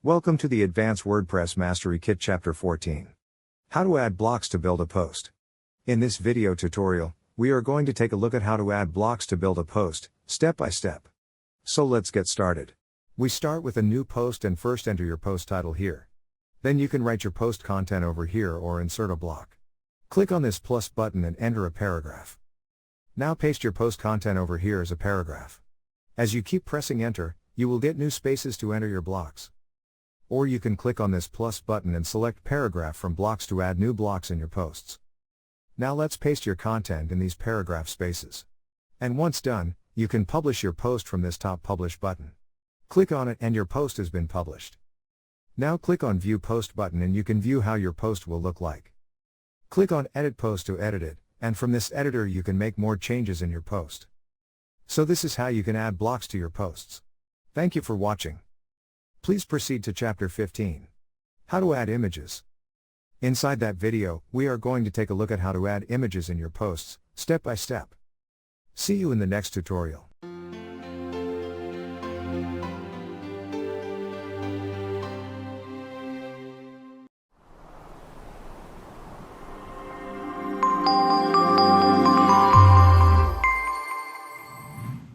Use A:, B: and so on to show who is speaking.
A: Welcome to the Advanced WordPress Mastery Kit Chapter 14. How to add blocks to build a post. In this video tutorial, we are going to take a look at how to add blocks to build a post, step by step. So let's get started. We start with a new post and first enter your post title here. Then you can write your post content over here or insert a block. Click on this plus button and enter a paragraph. Now paste your post content over here as a paragraph. As you keep pressing enter, you will get new spaces to enter your blocks. Or you can click on this plus button and select paragraph from blocks to add new blocks in your posts. Now let's paste your content in these paragraph spaces. And once done, you can publish your post from this top publish button. Click on it and your post has been published. Now click on view post button and you can view how your post will look like. Click on edit post to edit it, and from this editor you can make more changes in your post. So this is how you can add blocks to your posts. Thank you for watching. Please proceed to Chapter 15. How to add images. Inside that video, we are going to take a look at how to add images in your posts, step by step. See you in the next tutorial.